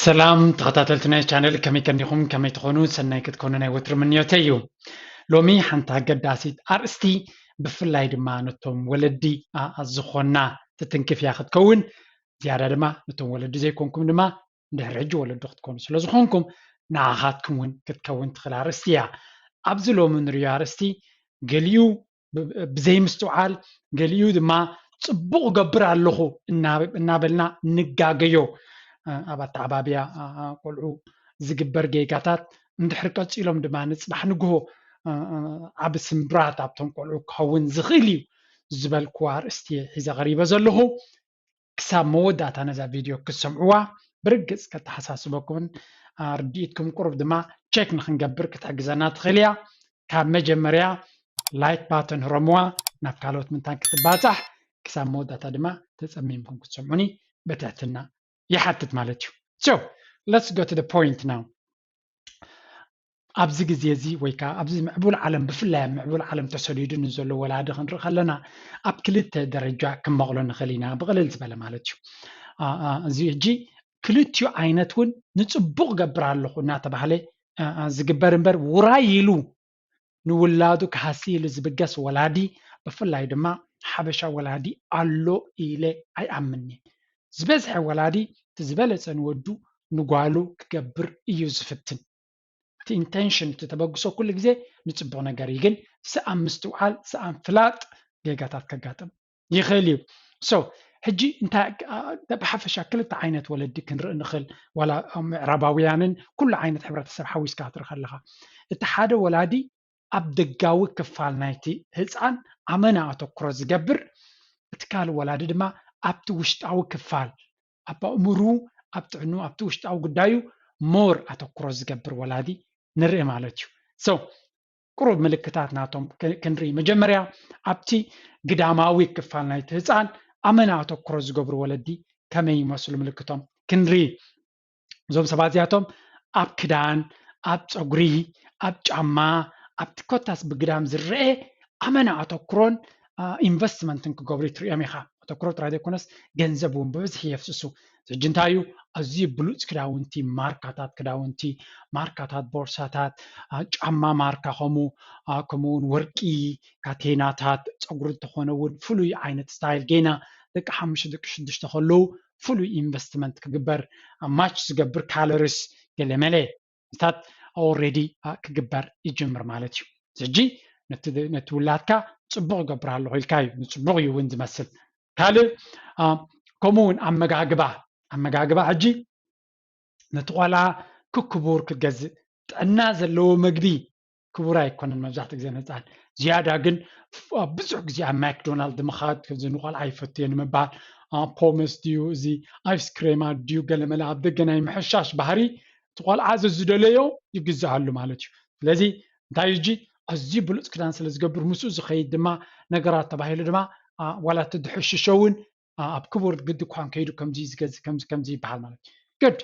سلام تخطاتلتنا channel كمي كنيخم كمي تخونو سناي كتكونو ناي وتر منيوتيو لومي حنتا قداسيت أرستي بفلاي دما نتوم ولدي الزخونا تتنكف ياخد كون زيادة دما نتوم ولدي زي كونكم دما نهرج ولد دختكم سلو زخونكم ناغاتكم ون كتكون تخل أرستيا أبزلو من ريو أرستي قليو بزي مستوعال قليو دما صبوغ قبر اللخو إنابلنا نقاقيو أبات عبابيا قلعو زقبر جيجاتات ندحر قصيلهم دما نصبح نقو عبس مبرات عبتهم قلعو كون زغيليو زبال كوار استي حيزة غريبة زلهو كساب مودات أنا زا فيديو كسمعوا برقص كتحساسبكم رديتكم قرب دما تشيك نخنقبر كتحقزانات خليا كاب مجمريا لايك باتن رموا نفكالوت من تان كتباتح كساب مودات دما تسميمكم كتسمعوني بتعتنا يحتت مالتيو. So, let's go to the point now. أبزي جزيزي ويكا أبزي معبول عالم بفلا معبول عالم تسوليدون نزول ولا دخن رخلنا أبكلت درجة كم مغلون خلينا بغلل زبالة مالتيو. زي جي كلتيو عينتون نتصبغ قبرالو ناتا بحالي زقبرنبر ورايلو نولادو كحاسيل زبقس ولادي بفلا يدما حبشا ولادي ألو إلي أي أمني زبزح ولادي تزبلت نودو نقالو كقبر يوزفتن تي intention تتبقسو كل جزء نتصبغ نقار يجن سأم مستوعال سأم فلات جيجاتات كقاتم يخليو so حجي انت بحفشا كل عينة ولدي كنرئ نخل ولا رباويانن كل عينة حبرات السب حويس كاتر خلها اتحاد ولادي أبدقاوي كفال نايتي هزعان عمنا أتوكرو زقبر اتكال ولادي دما أبتو وشتاو كفال أبا أمرو أبتعنو أبتو وشتاو قدايو مور أتوكرو زقبر ولادي نرئي مالتيو so قروب ملكتات ناتهم كنري مجمريا أبتي قداماوي كفال نايتي هزعان أمنا أتوكرو زقبر ولدي كما يمثل ملكتهم كنري زوم سبازياتهم أب كدان أب صغري أب جاما أب تكوتاس بقدام زرئي أمنا أتوكرون ኢንቨስትመንትን ክገብሩ ትሪኦም ኢኻ ኣተኩሮ ጥራይ ዘይኮነስ ገንዘብ እውን ብብዝሒ የፍስሱ ዝጅንታዩ ኣዝዩ ብሉፅ ክዳውንቲ ማርካታት ክዳውንቲ ማርካታት ቦርሳታት ጫማ ማርካ ከምኡውን ወርቂ ካቴናታት ፀጉሪ እንተኾነ እውን ፍሉይ ዓይነት ስታይል ጌና ደቂ 5 ደቂ 6 ከለዉ ፍሉይ ኢንቨስትመንት ክግበር ማች ዝገብር ካለርስ ገለመለ ስታት ኦልሬዲ ክግበር ይጅምር ማለት እዩ ዘጂ ነቲ ውላድካ ጽቡቕ ገብራለሁ ኢልካዩ ንጽቡቕ እዩ እውን ዝመስል ካልእ ከምኡውን ኣመጋግባ ሕጂ ነቲ ቆልዓ ክክቡር ክትገዝእ ጥዕና ዘለዎ ምግቢ ክቡር ኣይኮነን መብዛሕትኡ ግዜ ነፃን ዝያዳ ግን ብዙሕ ግዜ ኣብ ማክዶናልድ ምኻድ ከምዚ ንቆልዓ ይፈትዮ ንምባል ፖመስ ድዩ እዚ ኣይስክሬማ ድዩ ገለመለ ኣብ ደገ ናይ ምሕሻሽ ባህሪ እቲ ቆልዓ ዘዝደለዮ ይግዝኣሉ ማለት እዩ ስለዚ እንታይ እጂ ኣዝዩ ብሉፅ ክዳን ስለ ዝገብር ምስኡ ዝኸይድ ድማ ነገራት ተባሂሉ ድማ ዋላ ትድሕሽሸውን ኣብ ክቡር ግዲ እኳን ከይዱ ከምዚ ዝገዝእ ከምዚ ይበሃል ማለት እዩ ግድ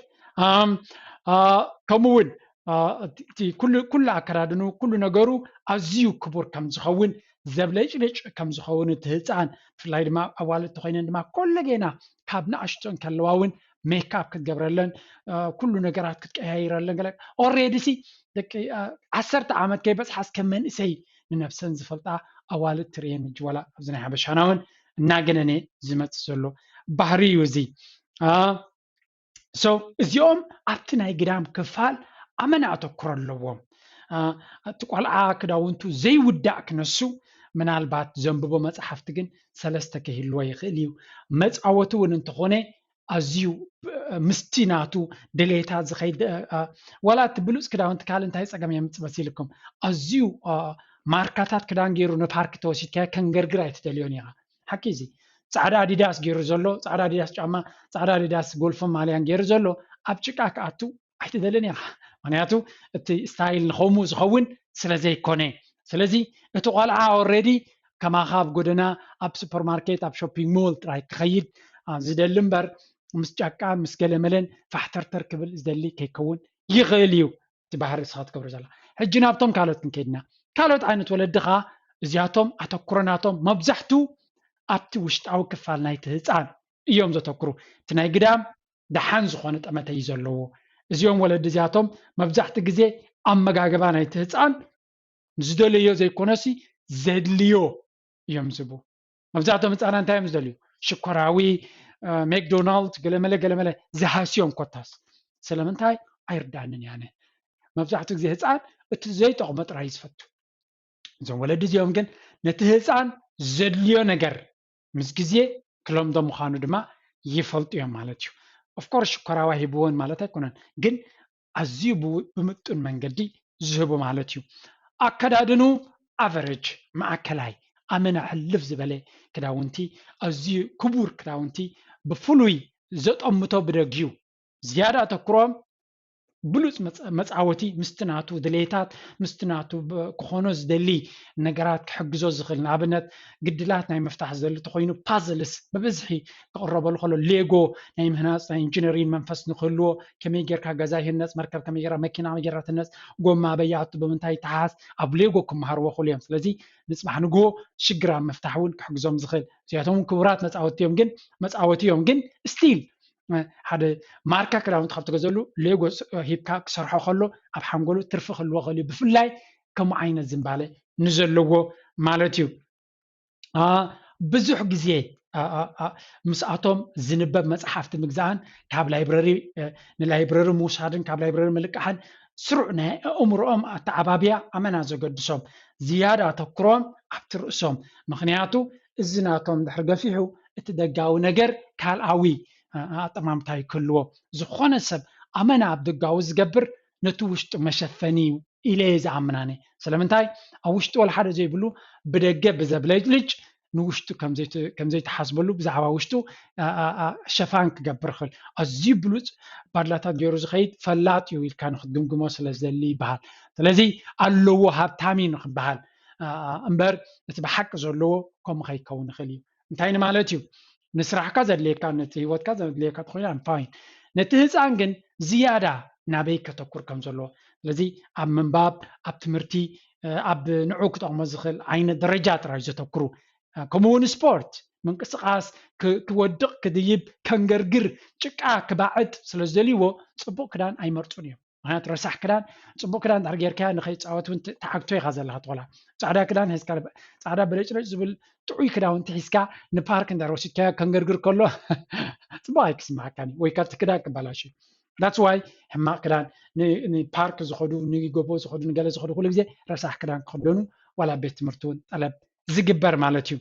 ከምኡውን ኩሉ ኣከዳድኑ ኩሉ ነገሩ ኣዝዩ ክቡር ከም ዝኸውን ዘብለጭልጭ ከም ዝኸውን እቲ ህፃን ብፍላይ ድማ ኣዋልድቲ ኮይነን ድማ ኮለ ጌና ካብ ንኣሽቶን ከለዋ እውን ሜካፕ ክትገብረለን ኩሉ ነገራት ክትቀያይረለን ገለ ኦልሬዲ ሲ ደቂ 10 ዓመት ከይበፅሓ እስከ መንእሰይ ንነፍሰን ዝፈልጣ ኣዋልድ ትርየን እጅ ዋላ ኣብዚ ናይ ሓበሻና እውን እናገነነ ዝመፅእ ዘሎ ባህሪ እዩ እዚ እዚኦም ኣብቲ ናይ ግዳም ክፋል ኣመና ኣተኩሮ ኣለዎም እቲ ቆልዓ ክዳውንቱ ዘይውዳእ ክነሱ ምናልባት ዘንብቦ መፅሓፍቲ ግን 3 ክህልዎ ይኽእል እዩ መፃወቱ እውን እንተኾነ ኣዝዩ ምስቲ ናቱ ድሌታት ዝኸይድ ዋላ እቲ ብሉፅ ክዳውንቲ ካልእ እንታይ ፀገም የምፅእ መሲልኩም ኣዝዩ ማርካታት ክዳን ገይሩ ንፓርክ ተወሲድካ ከንገርግር ኣይትደልዮን ኢኻ ሓቂ እዚ ፃዕዳ ኣዲዳስ ገይሩ ዘሎ ፃዕዳ ኣዲዳስ ጫማ ፃዕዳ ኣዲዳስ ጎልፎን ማልያን ገይሩ ዘሎ ኣብ ጭቃ ክኣቱ ኣይትደልን ኢኻ ምክንያቱ እቲ ስታይል ንከምኡ ዝኸውን ስለዘይኮነ ስለዚ እቲ ቆልዓ ኦልሬዲ ከማኻ ኣብ ጎደና ኣብ ሱፐርማርኬት ኣብ ሾፒንግ ሞል ጥራይ ክኸይድ ዝደሊ እምበር ምስ ጫቃን ምስ ገለመለን ፋሕተርተር ክብል ዝደሊ ከይከውን ይኽእል እዩ እቲ ባህሪ ንስኻ ትገብሮ ዘላ ሕጂ ናብቶም ካልኦት ክንከይድና ካልኦት ዓይነት ወለድኻ እዚኣቶም ኣተኩሮናቶም መብዛሕትኡ ኣብቲ ውሽጣዊ ክፋል ናይቲ ህፃን እዮም ዘተኩሩ እቲ ናይ ግዳም دحان زخونه طمتي زلو ازيوم ولد زياتهم مبزحت غزي امغاغبا نايت هصان زدليو زي كونسي زدليو يمزبو مبزحتهم هصان انت يمزدليو شكراوي ماكدونالد قلمله زهاسيوم كوتاس سلامنتاي ايردانن يعني مبزحت غزي هصان ات زي طقم طراي يسفتو زون ولد زيوم كن نت هصان زدليو نجر مس غزي كلام دو مخانو دما يفلط يوم مالتيو اوف كورس شكراوا هيبون مالتا كونن ግን ኣዝዩ ብምጥን መንገዲ ዝህቡ ማለት እዩ ኣከዳድኑ ኣቨሬጅ ማእከላይ ኣመና ሕልፍ ዝበለ ክዳውንቲ ኣዝዩ ክቡር ክዳውንቲ ብፍሉይ ዘጠምቶ ብደግዩ ዝያዳ ኣተኩሮም ብሉፅ መፃወቲ ምስትናቱ ድሌታት ምስትናቱ ክኾኖ ዝደሊ ነገራት ክሕግዞ ዝኽእል ንኣብነት ግድላት ናይ መፍታሕ ዝደሊ ተኮይኑ ፓዝልስ ብብዝሒ ክቅረበሉ ከሎ ሌጎ ናይ ምህናፅ ናይ ኢንጂነሪንግ መንፈስ ንክህልዎ ከመይ ጌርካ ገዛ ይህነፅ መርከብ ከመይ ጌርካ መኪና ጌርካ ትነፅ ጎማ በያቱ ብምንታይ ተሓዝ ኣብ ሌጎ ክመሃርዎ ክእሉ እዮም ስለዚ ንፅባሕ ንግሆ ሽግር ኣብ ምፍታሕ እውን ክሕግዞም ዝኽእል እዚኣቶም ክቡራት መፃወቲ እዮም ግን ስቲል ሓደ ማርካ ክዳውንቲ ካብ ትገዘሉ ሌጎ ሂብካ ክሰርሖ ከሎ ኣብ ሓንጎሉ ትርፊ ክህልዎ ክእል እዩ ብፍላይ ከምኡ ዓይነት ዝምባለ ንዘለዎ ማለት እዩ ብዙሕ ግዜ ምስኣቶም ዝንበብ መፅሓፍቲ ምግዛእን ካብ ላይብረሪ ንላይብረሪ ምውሳድን ካብ ላይብረሪ ምልቃሕን ስሩዕ ናይ ኣእምሮኦም ኣተዓባብያ ኣመና ዘገድሶም ዝያዳ ኣተኩሮም ኣብቲ ርእሶም ምክንያቱ እዚ ናቶም ድሕሪ ገፊሑ እቲ ደጋዊ ነገር ካልኣዊ ኣጠማምታ ይክልዎ ዝኾነ ሰብ ኣመና ኣብ ደጋዊ ዝገብር ነቲ ውሽጡ መሸፈኒ ኢለ ዝኣምናነ ስለምንታይ ኣብ ውሽጡ ወላ ሓደ ዘይብሉ ብደገ ብዘብለጭልጭ ንውሽጡ ከምዘይተሓስበሉ ብዛዕባ ውሽጡ ሸፋን ክገብር ክእል ኣዝዩ ብሉፅ ባድላታት ገይሩ ዝኸይድ ፈላጥ እዩ ኢልካ ንክትግምግሞ ስለዝደሊ ይበሃል ስለዚ ኣለዎ ሃብታሚ ንክበሃል እምበር እቲ ብሓቂ ዘለዎ ከምኡ ከይከውን ይኽእል እዩ እንታይ ማለት እዩ ንስራሕካ ዘድልየካ ነቲ ሂወትካ ዘድልየካ ትኮይና ፋይን ነቲ ህፃን ግን ዝያዳ ናበይ ከተኩር ከም ዘለዎ ስለዚ ኣብ ምንባብ ኣብ ትምህርቲ ኣብ ንዑ ክጠቅሞ ዝኽእል ዓይነት ደረጃ ጥራይ ዘተኩሩ ከምኡውን ስፖርት ምንቅስቃስ ክወድቕ ክድይብ ከንገርግር ጭቃ ክባዕጥ ስለዝደልይዎ ፅቡቅ ክዳን ኣይመርፁን እዮም ምክንያቱ ረሳሕ ክዳን ፅቡቅ ክዳን ድሕሪ ጌርካ ንከይፃወት እውን ተዓግቶ ኢካ ዘለካ ትቆላ ፃዕዳ ክዳን ሒዝካ ፃዕዳ ብለጭለጭ ዝብል ጥዑይ ክዳውንቲ ሒዝካ ንፓርክ እንዳወሲድካ ከንገርግር ከሎ ፅቡቅ ኣይክስማዓካኒ ወይ ካብቲ ክዳን ክበላሽ that's why ሕማቅ ክዳን ንፓርክ ዝኸዱ ንጎቦ ዝኸዱ ንገለ ዝኸዱ ኩሉ ግዜ ረሳሕ ክዳን ክክደኑ ዋላ ቤት ትምህርቲ እውን ጠለብ ዝግበር ማለት እዩ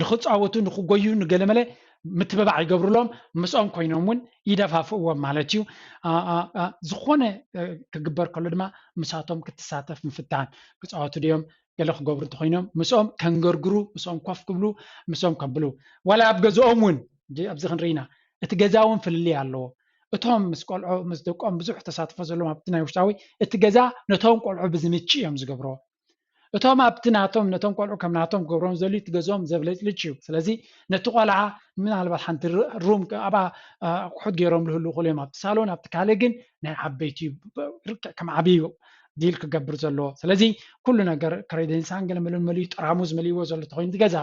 ንክፃወቱ ንክጎዩ ንገለመለ ምትበባዕ ይገብሩሎም ምስኦም ኮይኖም እውን ይደፋፍእዎም ማለት እዩ ዝኾነ ክግበር ከሎ ድማ ምሳቶም ክትሳተፍ ምፍታን ክፃወቱ ድዮም ገለ ክገብሩ እንተኮይኖም ምስኦም ከንገርግሩ ምስኦም ኮፍ ክብሉ ምስኦም ከብሉ ዋላ ኣብ ገዝኦም እውን ኣብዚ ክንርኢና እቲ ገዛ እውን ፍልልይ ኣለዎ እቶም ምስ ቆልዑ ምስ ደቆም ብዙሕ ተሳትፎ ዘለዎም ኣብቲ ናይ ውሽጣዊ እቲ ገዛ ነቶም ቆልዑ ብዝምቺ እዮም ዝገብርዎ እቶም ኣብቲ ናቶም ነቶም ቆልዑ ከም ናቶም ክገብሮም ዘልዩ እቲ ገዝኦም ዘብለጭልጭ እዩ ስለዚ ነቲ ቆልዓ ምናልባት ሓንቲ ሩም ኣብኣ ኣቑሑት ገይሮም ዝህልው ክእሉ እዮም ኣብቲ ሳሎን ኣብቲ ካልእ ግን ናይ ዓበይቲ ከም ዓብዪ ዲል ክገብር ዘለዎ ስለዚ ኩሉ ነገር ክሬደንሳን ገለመለን መሊኡ ጠራሙዝ መሊእዎ ዘሎ ተኮይኑ ትገዛ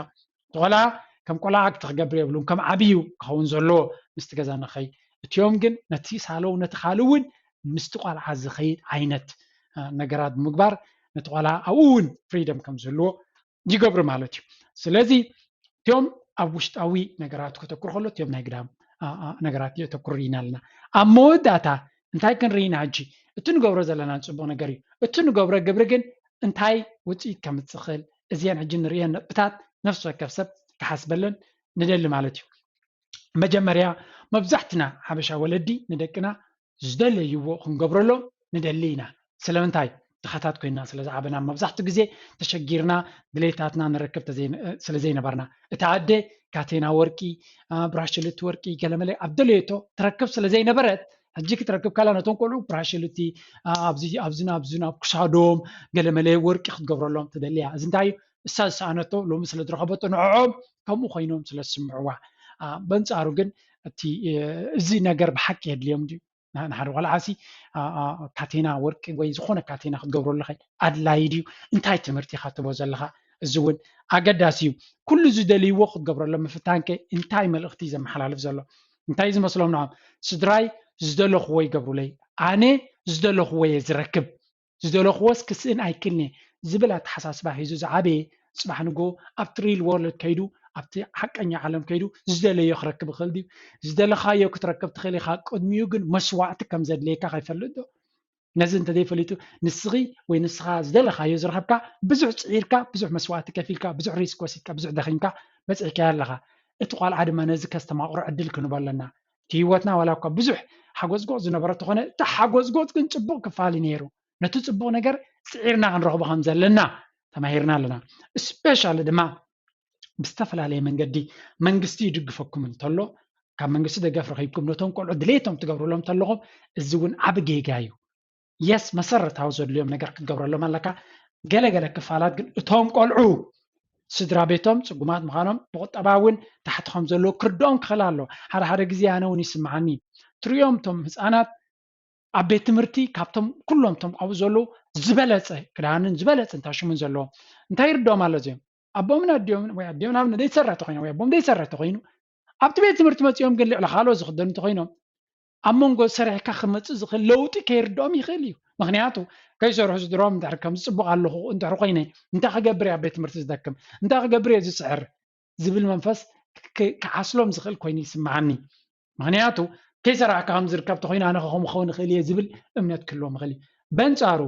ቆልዓ ከም ቆልዓ ክትክገብር የብሉን ከም ዓብዩ ክኸውን ዘለዎ ምስቲ ገዛ ንኸይ እትዮም ግን ነቲ ሳሎን ነቲ ካልእ እውን ምስቲ ቆልዓ ዝኸይድ ዓይነት ነገራት ብምግባር ነቲ ቆልዓ ኣብኡ እውን ፍሪደም ከም ዝህልዎ ይገብሩ ማለት እዩ ስለዚ እትዮም ኣብ ውሽጣዊ ነገራት ከተኩር ከሎ እትዮም ናይ ግዳም ነገራት የተኩር ኢና ኣለና ኣብ መወዳእታ እንታይ ክንርኢና ሕጂ እቲ ንገብሮ ዘለና ፅቡቅ ነገር እዩ እቲ ንገብሮ ግብሪ ግን እንታይ ውፅኢት ከምፅእ ክእል እዚአን ሕጂ ንሪአን ነጥብታት ነፍሲ ወከፍ ሰብ ክሓስበለን ንደሊ ማለት እዩ መጀመርያ መብዛሕትና ሓበሻ ወለዲ ንደቅና ዝደለይዎ ክንገብረሎም ንደሊ ኢና ስለምንታይ ተኸታት ኮይና ስለዝዓበና መብዛሕትኡ ግዜ ተሸጊርና ድሌታትና ንረክብ ስለዘይነበርና እታ ኣደ ካቴና ወርቂ ብራሽልቲ ወርቂ ገለመለ ኣብ ደልየቶ ትረክብ ስለዘይነበረት ሕጂ ክትረክብ ካላ ነቶም ቆልዑ ብራሽልቲ ኣብዝና ኣብ ክሳዶም ገለመለ ወርቂ ክትገብረሎም ትደልያ እዚ እንታይ እዩ እሳ ዝሰኣነቶ ሎሚ ስለዝረኸበቶ ንዕዖም ከምኡ ኮይኖም ስለዝስምዕዋ በንፃሩ ግን እቲ እዚ ነገር ብሓቂ የድልዮም ድዩ ንሓደ ቆልዓሲ ካቴና ወርቂ ወይ ዝኾነ ካቴና ክትገብረሉ ኸ ኣድላይ ድዩ እንታይ ትምህርቲ ኢኻ ትቦ ዘለካ እዚ እውን ኣገዳሲ እዩ ኩሉ ዝደልይዎ ክትገብረሎም ምፍታን ከ እንታይ መልእኽቲ ዘመሓላልፍ ዘሎ እንታይ ዝመስሎም ንዖም ስድራይ ዝደለኽዎ ይገብሩ ለይ ኣነ ዝደለኽዎ እየ ዝረክብ ዝደለኽዎስ ክስእን ኣይክልኒ ዝብል ኣተሓሳስባ ሒዙ ዝዓበየ ፅባሕ ንጎ ኣብቲ ሪል ወርልድ ከይዱ ኣብቲ ሓቀኛ ዓለም ከይዱ ዝደለዮ ክረክብ ይኽእል ድዩ ዝደለኻዮ ክትረክብ ትኽእል ኢኻ ቅድሚኡ ግን መስዋዕቲ ከም ዘድልየካ ከይፈልጥ ዶ ነዚ እንተዘይፈሊጡ ንስኺ ወይ ንስኻ ዝደለኻዮ ዝረኸብካ ብዙሕ ፅዒርካ ብዙሕ መስዋዕቲ ከፊልካ ብዙሕ ሪስክ ወሲድካ ብዙሕ ደኺምካ በፂሕካ ኣለኻ እቲ ቆልዓ ድማ ነዚ ከስተማቕሮ ዕድል ክንቦ ኣለና እቲ ሂወትና ዋላ እኳ ብዙሕ ሓጎስጎፅ ዝነበረ ተኾነ እቲ ሓጎስጎፅ ግን ፅቡቅ ክፋሊ ነይሩ ነቲ ፅቡቅ ነገር ፅዒርና ክንረኽቦ ከም ዘለና ተማሂርና ኣለና እስፔሻሊ ድማ ብዝተፈላለየ መንገዲ መንግስቲ ይድግፈኩም እንተሎ ካብ መንግስቲ ደገፍ ረኺብኩም ነቶም ቆልዑ ድሌቶም ትገብርሎም እንተለኹም እዚ እውን ዓብ ጌጋ እዩ የስ መሰረታዊ ዘድልዮም ነገር ክትገብረሎም ኣለካ ገለገለ ክፋላት ግን እቶም ቆልዑ ስድራ ቤቶም ፅጉማት ምዃኖም ብቁጠባ እውን ታሕትኸም ዘለዎ ክርድኦም ክኽእል ኣሎ ሓደ ሓደ ግዜ ኣነ እውን ይስምዓኒ ትሪኦም እቶም ህፃናት ኣብ ቤት ትምህርቲ ካብቶም ኩሎም እቶም ኣብኡ ዘለዉ ዝበለፀ ክዳንን ዝበለፀ እንታሽሙን ዘለዎም እንታይ ይርድኦም ኣሎ እዚኦም ኣቦምን ኣዲኦምን ወይ ኣዲኦም ናብ ዘይሰርሕ ተኮይኖም ወይ ኣቦም ዘይሰርሕ ተኮይኑ ኣብቲ ቤት ትምህርቲ መፂኦም ግን ልዕሊ ካልኦት ዝኽደኑ ተኮይኖም ኣብ መንጎ ሰሪሕካ ክመፅእ ዝኽእል ለውጢ ከይርድኦም ይኽእል እዩ ምክንያቱ ከይሰርሑ ስድሮም እንድሕር ከም ዝፅቡቅ ኣለኹ እንድሕር ኮይነ እንታይ ክገብር እየ ኣብ ቤት ትምህርቲ ዝደክም እንታይ ክገብር እየ ዝስዕር ዝብል መንፈስ ክዓስሎም ዝኽእል ኮይኑ ይስምዓኒ ምክንያቱ ከይሰራሕካ ከም ዝርከብ ተኮይኑ ኣነ ከምኡ ክኸውን ይኽእል እየ ዝብል እምነት ክህልዎም ይኽእል እዩ በንፃሩ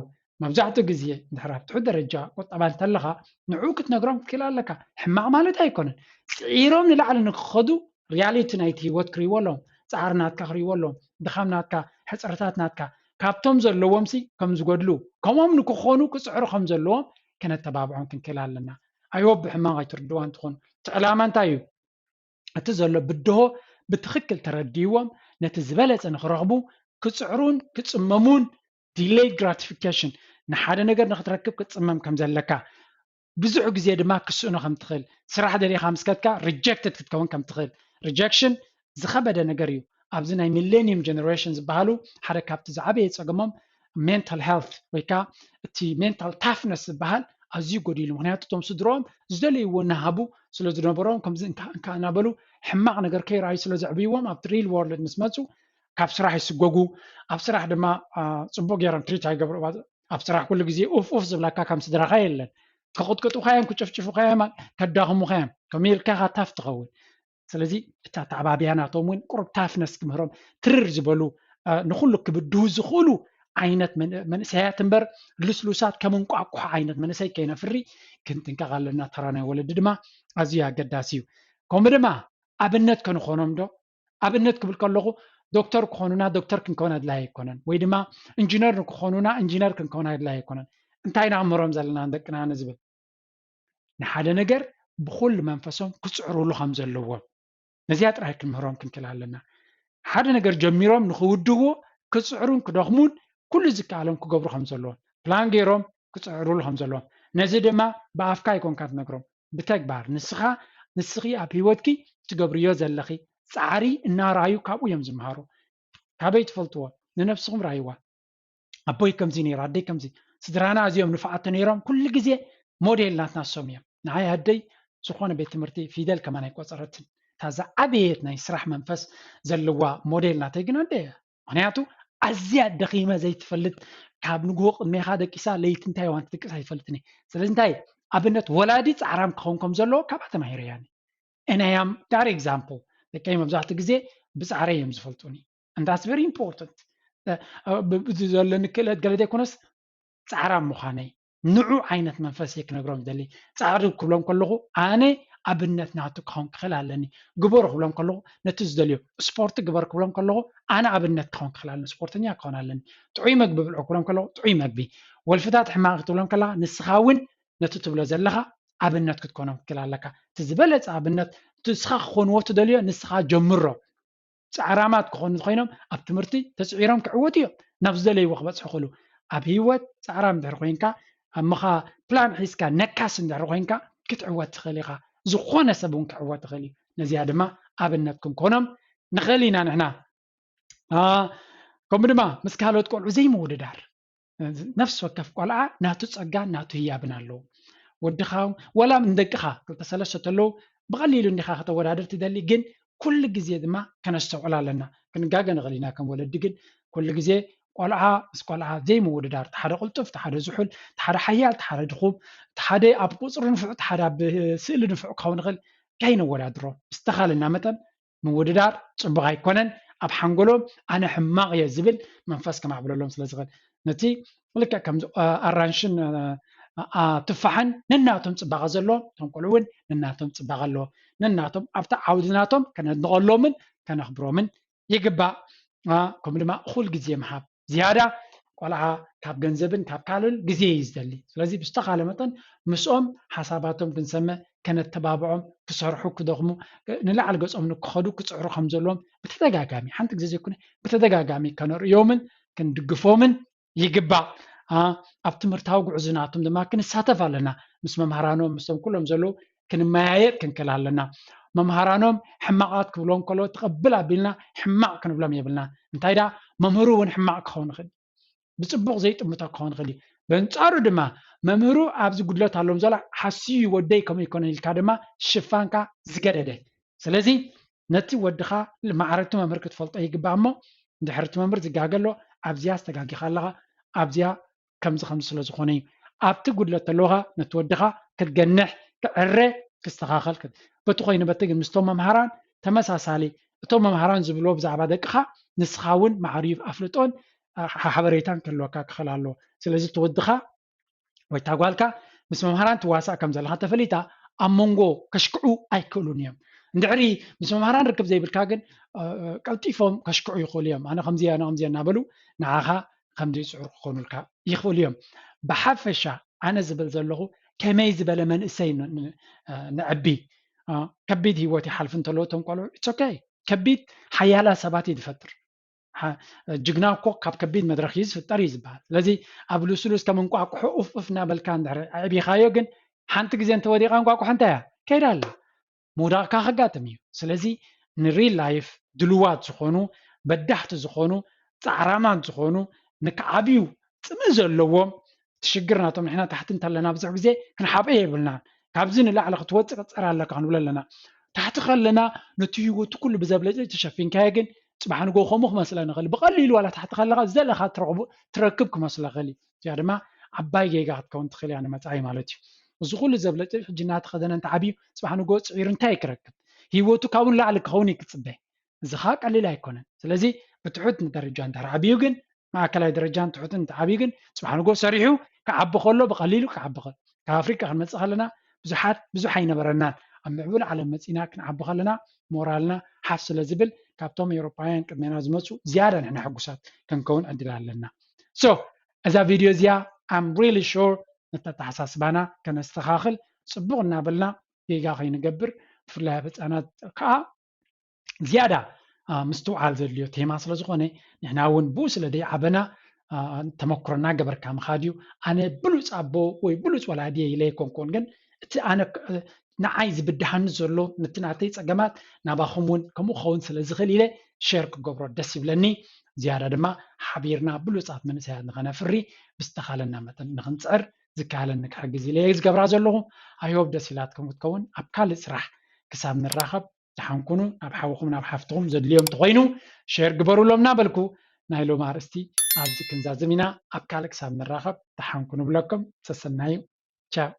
መብዛሕትኡ ግዜ እንድሕር ኣብ ትሑት ደረጃ ቁጠባ እንተለኻ ንዑ ክትነግሮም ክትክእል ኣለካ ሕማቅ ማለት ኣይኮነን ፅዒሮም ንላዕሊ ንክኸዱ ሪያሊቲ ናይቲ ሂወት ክርእይዎ ኣለዎም ፃዕሪ ናትካ ክርእይዎ ኣለዎም ድኻም ናትካ ሕፅርታት ናትካ ካብቶም ዘለዎም ሲ ከም ዝጎድሉ ከምኦም ንክኾኑ ክፅዕሩ ከም ዘለዎም ከነተባብዖም ክንክእል ኣለና ኣይሆብ ብሕማቅ ኣይትርድዋ እንትኾኑ እቲ ዕላማ እንታይ እዩ እቲ ዘሎ ብድሆ ብትክክል ተረዲዎም ነቲ ዝበለፀ ንክረኽቡ ክፅዕሩን ክፅመሙን ዲሌይድ ግራቲፊኬሽን ንሓደ ነገር ንክትረክብ ክትፅመም ከም ዘለካ ብዙሕ ግዜ ድማ ክስእኖ ከም ትኽእል ስራሕ ደሊኻ ምስከትካ ሪጀክትድ ክትከውን ከም ትኽእል ሪጀክሽን ዝኸበደ ነገር እዩ ኣብዚ ናይ ሚሌኒየም ጀነሬሽን ዝበሃሉ ሓደ ካብቲ ዝዓበየ ፀገሞም ሜንታል ሄልት ወይ ከዓ እቲ ሜንታል ታፍነስ ዝበሃል ኣዝዩ ጎዲሉ ምክንያቱ እቶም ስድሮኦም ዝደለይዎ እናሃቡ ስለ ዝነበሮም ከምዚ እንካ እናበሉ ሕማቅ ነገር ከይረኣዩ ስለ ዘዕብይዎም ኣብቲ ሪል ወርልድ ምስ መፁ ካብ ስራሕ ይስጎጉ ኣብ ስራሕ ድማ ፅቡቅ ገይሮም ትሪት ኣይገብሩ ኣብ ስራሕ ኩሉ ግዜ ኡፍ ኡፍ ዝብላካ ከም ስድራኻ የለን ከቁጥቅጡካ እዮም ክጭፍጭፉካ እዮም ከዳኽሙካ እዮም ከምኡ ኢልካ ኢኻ ታፍ ትኸውን ስለዚ እታ ተዓባብያ ናቶም እውን ቁሩብ ታፍነስ ክምህሮም ትርር ዝበሉ ንኩሉ ክብድሁ ዝኽእሉ ዓይነት መንእሰያት እምበር ልስሉሳት ከም እንቋቁሖ ዓይነት መንእሰይ ከይነፍሪ ክንጥንቀቕ ኣለና ተራ ናይ ወለዲ ድማ ኣዝዩ ኣገዳሲ እዩ ከምኡ ድማ ኣብነት ክንኾኖም ዶ ኣብነት ክብል ከለኹ ዶክተር ክኾኑና ዶክተር ክንከውን ኣድላይ ኣይኮነን ወይ ድማ ኢንጂነር ንክኾኑና ኢንጂነር ክንከውን ኣድላይ ኣይኮነን እንታይ ንኣምሮም ዘለና ደቅና ንዝብል ንሓደ ነገር ብኩሉ መንፈሶም ክፅዕሩሉ ከም ዘለዎም ነዚያ ጥራይ ክንምህሮም ክንክእል ኣለና ሓደ ነገር ጀሚሮም ንክውድዎ ክፅዕሩን ክደኽሙን ኩሉ ዝከኣሎም ክገብሩ ከም ዘለዎም ፕላን ገይሮም ክፅዕሩሉ ከም ዘለዎም ነዚ ድማ ብኣፍካ ይኮንካ ትነግሮም ብተግባር ንስኺ ኣብ ሂወትኪ ትገብርዮ ዘለኺ ፃዕሪ እናርኣዩ ካብኡ እዮም ዝምሃሩ ካበይ ትፈልጥዎ ንነፍስኩም ራእይዋ ኣቦይ ከምዚ ነይሩ ኣደይ ከምዚ ስድራና እዚኦም ንፋዓተ ነይሮም ኩሉ ግዜ ሞዴል ናትና ሶም እዮም ንዓይ ኣደይ ዝኾነ ቤት ትምህርቲ ፊደል ከማን ኣይቆፀረትን ታዛ ዓበየት ናይ ስራሕ መንፈስ ዘለዋ ሞዴል ናተይ ግን ኣደይ ምክንያቱ ኣዝያ ደኺመ ዘይትፈልጥ ካብ ንግሆ ቅድሜኻ ደቂሳ ለይቲ እንታይ ዋንቲ ደቂሳ ኣይፈልጥኒ ስለዚ እንታይ ኣብነት ወላዲ ፃዕራም ክኸውን ከም ዘለዎ ካብኣ ተማሂረ እያኒ and I am that example ደቀይ መብዛሕትኡ ግዜ ብፃዕረ እዮም ዝፈልጡኒ and that's very important ዘለኒ ክእለት ገለ ዘይኮነስ ፃዕራም ምዃነይ ንዑ ዓይነት መንፈስ ክነግሮም ደሊ ፃዕሪ ክብሎም ከለኹ ኣነ ኣብነት ናቱ ክኸውን ክኽእል ኣለኒ ግበሩ ክብሎም ከለኹ ነቲ ዝደልዮ ስፖርት ግበር ክብሎም ከለኹ ኣነ ኣብነት ክኸውን ክኽእል ኣለኒ ስፖርተኛ ክኸውን ኣለኒ ጥዑይ መግቢ ብልዑ ክብሎም ከለኹ ጥዑይ መግቢ ወልፍታት ሕማቅ ክትብሎም ከለኻ ንስኻ እውን ነቲ ትብሎ ዘለኻ ኣብነት ክትኮኖም ክክእል ኣለካ እቲ ዝበለፀ ኣብነት ንስኻ ክኾንዎ ትደልዮ ንስኻ ጀምሮ ፃዕራማት ክኾኑ ኮይኖም ኣብ ትምህርቲ ተፅዒሮም ክዕወቱ እዮም ናብ ዝደለይዎ ክበፅሑ ክእሉ ኣብ ሂወት ፃዕራም እንድሕር ኮይንካ ኣብ መኻ ፕላን ሒዝካ ነካስ እንድሕር ኮይንካ ክትዕወት ትኽእል ኢኻ ዝኾነ ሰብ እውን ክዕወት ትኽእል እዩ ነዚኣ ድማ ኣብነት ክንኮኖም ንኽእል ኢና ንሕና ከምኡ ድማ ምስ ካልኦት ቆልዑ ዘይምውድዳር ነፍሲ ወከፍ ቆልዓ ናቱ ፀጋን ናቱ ህያብን ኣለዎ ወድኻ ወላ ንደቅኻ ክልተ ሰለስተ ተለዉ ብቐሊሉ እንዲኻ ከተወዳድር ትደሊ ግን كل جزء دما كنستوعل لنا كنجاجن غلينا كم ولد جن كل جزء قلعة قلعة زي موددار تحرى قلتف تحرى زحل تحرى حيال تحرى دخوب تحرى أبقصر نفع تحرى بسئل نفع كون غل كاين ولا درو استخالنا مثلا موددار صبغاي كونن أب حنقولهم أنا حماق يزبل منفس كما عبر لهم سلسغل نتي لك كم أرانشن تفحن نناتهم صبغا زلو تنقلون نناتهم صبغا له نناتهم أبتا عودناتهم كان نقولهم كان أخبرهم يقبع كم لما أخول جزية محاب زيادة قلعة كاب جنزبن كاب كالل جزية يزدلي لازم بيشتغل مثلا مسؤوم حساباتهم كنسمى كانت تبابعهم كسرحوا كدغمو نلعل جزء من كخدو كسرحوا خمزلهم بتدقاقامي حنتك زي يكون بتدقاقامي كانوا يومن كان دقفومن يقبع أبت مرتاو عزناتهم دما كن ساتف لنا مس ممهرانهم مسهم كلهم زلو كن ماير كن كلا لنا ممهرانهم حماقات كلهم كلو تقبل بيلنا حماق كن بلام يبلنا انتي دا ممهرو ون حماق كون خد بصبغ زي طمتا كون خدي بنصارو دما ممهرو ابز غدلت علوم زلا حسي ودي كم يكون الكادما شفانكا زغدده سلازي نتي ودخا المعرفت ممهر كتفلط يغبامو دحرت ممهر زغاغلو ابزيا استغاغي خلغا ابزيا كمز خمس سلازخوني ابت غدلت لوغا نتودخا كتجنح كعره كستخاخل كد بتخوين بتج مستوم ممهران تمساسالي እቶም መምሃራን ዝብሎ ብዛዕባ ደቅኻ ንስኻ እውን ማዕሪፍ ኣፍልጦን ሓበሬታን ከለወካ ክኽእል ኣለዎ ስለዚ ትወድኻ ወይ ታጓልካ ምስ መምሃራን ትዋሳእ ከም ዘለካ ተፈሊጣ ኣብ መንጎ ከሽክዑ ኣይክእሉን እዮም እንድሕሪ ምስ መምሃራን ርክብ ዘይብልካ ግን ቀልጢፎም ከሽክዑ ይኽእሉ እዮም ኣነ ከምዚያ እናበሉ ንዓኻ ከምዚ ፅዑር ክኾኑልካ ይኽእሉ እዮም ብሓፈሻ ኣነ ዝብል ዘለኹ ከመይ ዝበለ መንእሰይ ንዕቢ ከቢድ ሂወት ይሓልፍ እንተለዎ እቶም ቆልዑ ኢትስ ኦኬይ كبيت حيالا سباتي دفتر جغنا كو كاب كبيت مدرخ يزفتر يزبال لذي ابلو سلوس كمن قاقو اوفنا بالكان دحر ابي خايو جن حنت غزي انت ودي قان قاقو حنتا كيدال مودا كا خغاتمي سلازي نريل لايف دلوات زخونو بدحت زخونو صعرامان زخونو نكعبيو تمزلوم تشجرناتهم احنا تحت انت لنا بزح غزي كنحابيه يبلنا كابزين لا على خطوات تصرا لك عنول لنا تحت خلنا نتيجو كل بزبلة تشافين كاجن صباح نقول خمخ مثلا نغلي بقليل ولا تحت خلنا زل خاطر تركبكم مثلا غلي يعني ما عباي قاعد كون تخلي انا متعي مالتي وزغول زبلة جنات خدنا انت عبي صباح نقول صغير انت يكركب هيوتو كون لا عليك هوني كتصبح زخاك علي لا يكون ስለዚህ بتحط درجه انت عبيو جن مع كلا درجه انت تحط انت عبي جن صباح نقول سريحو كعب خلو بقليل كعب خل كافريكا كنمص خلنا بزح ينبرنا أم معقول على متينا كنعبو خلنا مورالنا حفص لزبل كابتوم يوروبيان كدمينا زمصو زيادة نحن حقوسات كنكون أدلال لنا so إذا فيديو زيا I'm really sure نتتحساس بانا كنستخاخل صبغنا بلنا يقا خي نقبر فلها بس أنا كا زيادة مستوعال زليو تيما سلزخوني نحن أون بوس لدي عبنا تمكرنا قبر كام خاديو أنا بلوس أبو وي بلوس ولادي إليكم كونغن أنا نعايز بدهن زلو نتناتي صقمات ناباخمون كمو خون سلازخل إلي شيرك قبر دسي بلني زيادة دما حبيرنا بلوصات من سياد نغنا فري بستخالنا متن نغنصر زكالن نكحجز إلي يزقبر زلو أيوب دسيلاتكم تكون أبكال إسراح كساب نراخب تحنكونو أبحاوكم أبحافتهم زدليهم تغينو شير قبرو لهم نابلكو نايلو مارستي أبزي كنزازمينا أبكالك ساب نراخب تحنكونو بلكم سسنايو تشاو